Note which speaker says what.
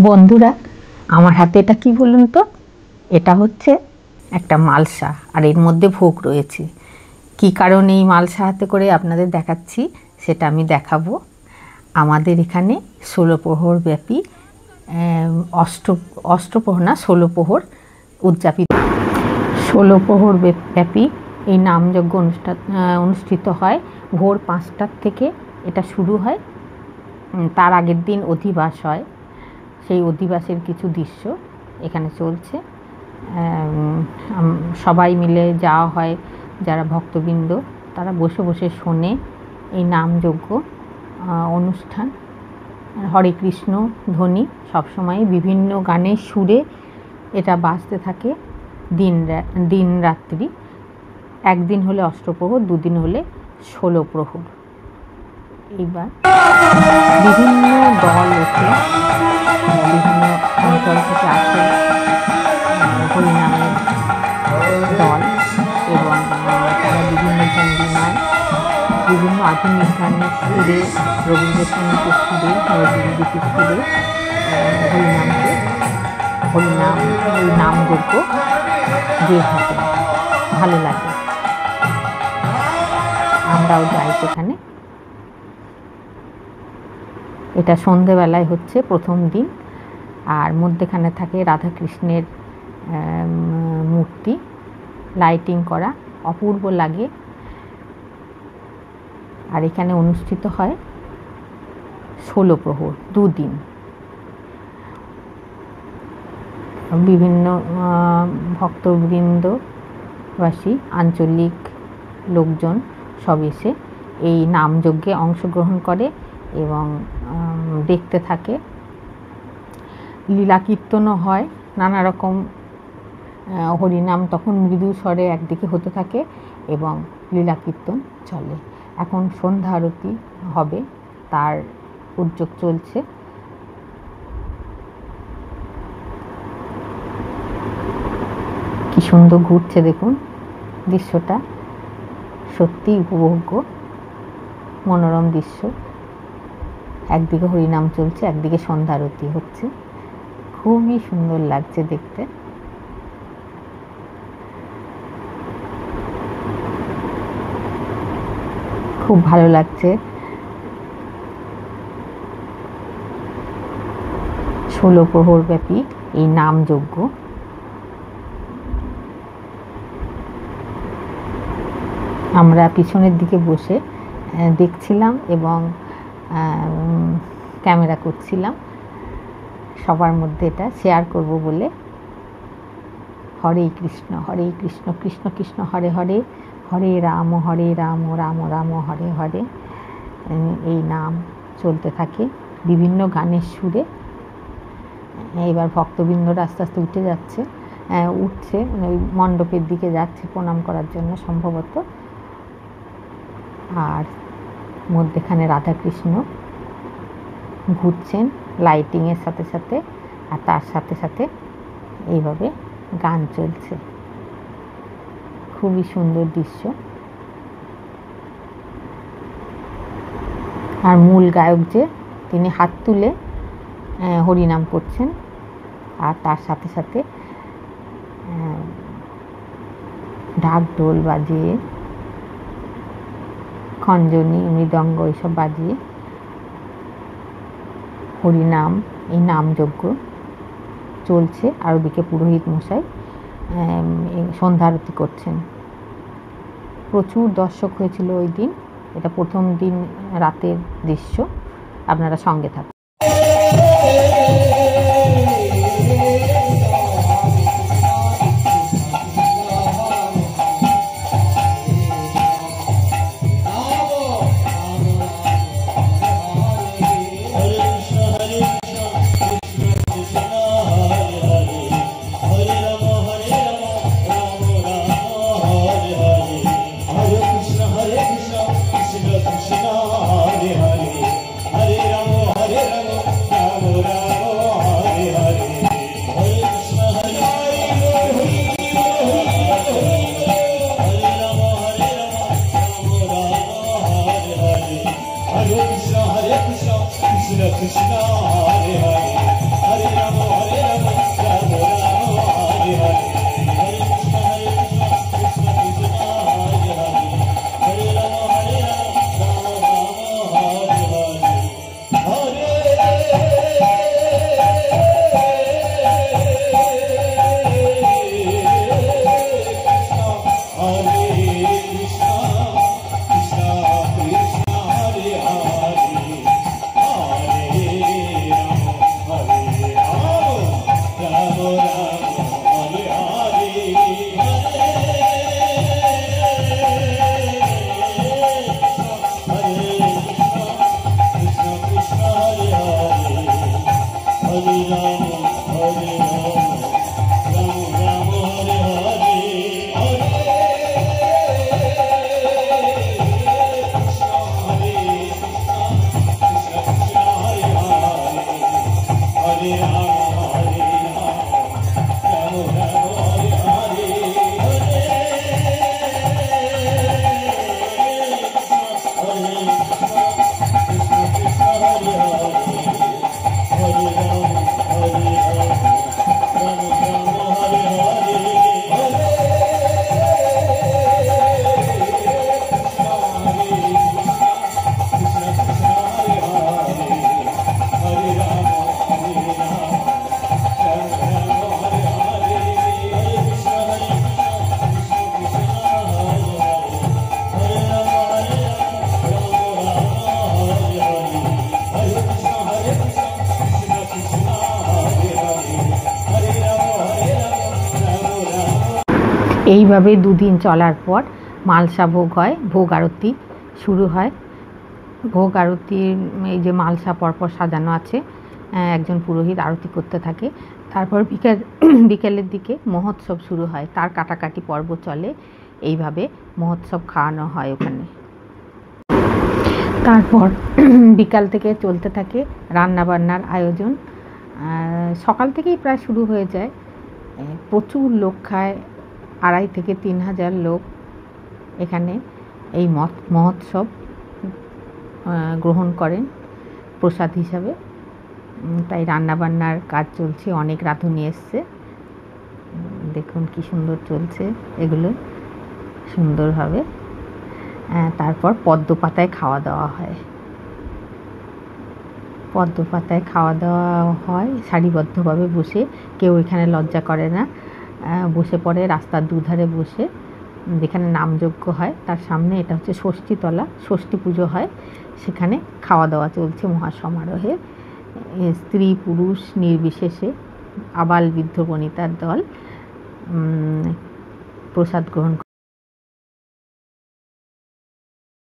Speaker 1: বন্ধুরা, আমার হাতে এটা কি বলুন তো? এটা হচ্ছে একটা মালসা, আর এর মধ্যে ভোগ রয়েছে। কি কারণে এই মালসা হাতে করে আপনাদের দেখাচ্ছি সেটা আমি দেখাবো। আমাদের এখানে 16 প্রহর ব্যাপী অষ্টপ্রহর না 16 প্রহর উদযাপিত। 16 প্রহর ব্যাপী এই নামযজ্ঞ অনুষ্ঠিত হয়। ভোর 5টার থেকে এটা শুরু হয়। তার আগের দিন অধিবাস হয়। সেই অধিবাসের কিছু দৃশ্য এখানে চলছে। সবাই মিলে যাওয়া হয়, যারা ভক্তবৃন্দ তারা বসে বসে শোনে এই নামযজ্ঞ অনুষ্ঠান। হরে কৃষ্ণ ধ্বনি সবসময় বিভিন্ন গানের সুরে এটা বাজতে থাকে দিন রাত্রি। একদিন হলে অষ্টপ্রহর, দুদিন হলে 16 প্রহর। এইবার বিভিন্ন দল ওঠে, বিভিন্ন অঞ্চল থেকে আসে হরিনামের দল, এবং তারা বিভিন্ন ভঙ্গিমায় বিভিন্ন আধুনিক গানের সুরে, রবীন্দ্রসঙ্গীতের সুরে, নজরুলগীতির সুরে এই নামযজ্ঞ দিয়ে থাকে। ভালো লাগে, আমরাও যাই সেখানে। এটা সন্ধেবেলায় হচ্ছে প্রথম দিন, আর মধ্যেখানে থাকে রাধাকৃষ্ণের মূর্তি, লাইটিং করা, অপূর্ব লাগে। আর এখানে অনুষ্ঠিত হয় 16 প্রহর, দুদিন। বিভিন্ন ভক্তবৃন্দবাসী, আঞ্চলিক লোকজন সব এসে এই নামযজ্ঞে অংশগ্রহণ করে এবং দেখতে থাকে। লীলা কীর্তনও হয়, নানা রকম হরিনাম তখন মৃদু স্বরে একদিকে হতে থাকে এবং লীলা কীর্তন চলে। এখন সন্ধ্যা আরতি হবে, তার উদ্যোগ চলছে। কি সুন্দর ঘুরছে দেখুন, দৃশ্যটা সত্যি উপভোগ্য, মনোরম দৃশ্য। একদিকে হরিনাম চলছে, একদিকে সন্ধ্যা আরতি হচ্ছে, খুবই সুন্দর লাগছে দেখতে। খুব ভালো লাগছে। 16 প্রহর ব্যাপী এই নামযজ্ঞ। আমরা পিছনের দিকে বসে দেখছিলাম এবং ক্যামেরা করছিলাম, সবার মধ্যে এটা শেয়ার করব বলে। হরে কৃষ্ণ কৃষ্ণ কৃষ্ণ হরে হরে, হরে রাম রাম রাম হরে হরে, এই নাম চলতে থাকে বিভিন্ন গানের সুরে। এবার ভক্তবৃন্দরা আস্তে আস্তে উঠছে ওই মণ্ডপের দিকে যাচ্ছে প্রণাম করার জন্য সম্ভবত। আর মধ্যেখানে রাধাকৃষ্ণ ঘুরছেন লাইটিংয়ের সাথে সাথে, আর তার সাথে সাথে এইভাবে গান চলছে। খুবই সুন্দর দৃশ্য। আর মূল গায়ক যে, তিনি হাত তুলে হরিনাম করছেন, আর তার সাথে সাথে ঢাক ঢোল বাজিয়ে, খঞ্জনি, মৃদঙ্গ এইসব বাজিয়ে হরিনাম, এই নামযজ্ঞ চলছে। আর ওদিকে পুরোহিত মশাই সন্ধ্যা আরতি করছেন। প্রচুর দর্শক হয়েছিল ওই দিন। এটা প্রথম দিন রাতের দৃশ্য, আপনারা সঙ্গে থাকুন।
Speaker 2: Hare Rama, Hare
Speaker 1: এইভাবে দুদিন চলার পর মালসা ভোগ হয়, ভোগ আরতি শুরু হয়। ভোগ আরতির এই যে মালসা পরপর সাজানো আছে, একজন পুরোহিত আরতি করতে থাকে। তারপর বিকেলের দিকে মহোৎসব শুরু হয়, তার কাটাকাটি পর্ব চলে। এইভাবে মহোৎসব খাওয়ানো হয় ওখানে। তারপর বিকাল থেকে চলতে থাকে রান্নাবান্নার আয়োজন। সকাল থেকেই প্রায় শুরু হয়ে যায়। প্রচুর লোক খায়, 2,500 থেকে 3,000 লোক এখানে এই মহোৎসব গ্রহণ করেন প্রসাদ হিসাবে। তাই রান্নাবান্নার কাজ চলছে, অনেক রাঁধুনি এসছে। দেখুন কি সুন্দর চলছে এগুলো সুন্দরভাবে। তারপর পদ্ম পাতায় খাওয়া দাওয়া হয়। পদ্ম পাতায় খাওয়া দাওয়া হয় সারিবদ্ধভাবে বসে, কেউ এখানে লজ্জা করে না, বসে পড়ে রাস্তার দুধারে বসে। যেখানে নামযজ্ঞ হয় তার সামনে, এটা হচ্ছে ষষ্ঠীতলা, ষষ্ঠী পুজো হয়, সেখানে খাওয়া দাওয়া চলছে মহাসমারোহে। স্ত্রী পুরুষ নির্বিশেষে আবাল বৃদ্ধ বনিতার দল প্রসাদ গ্রহণ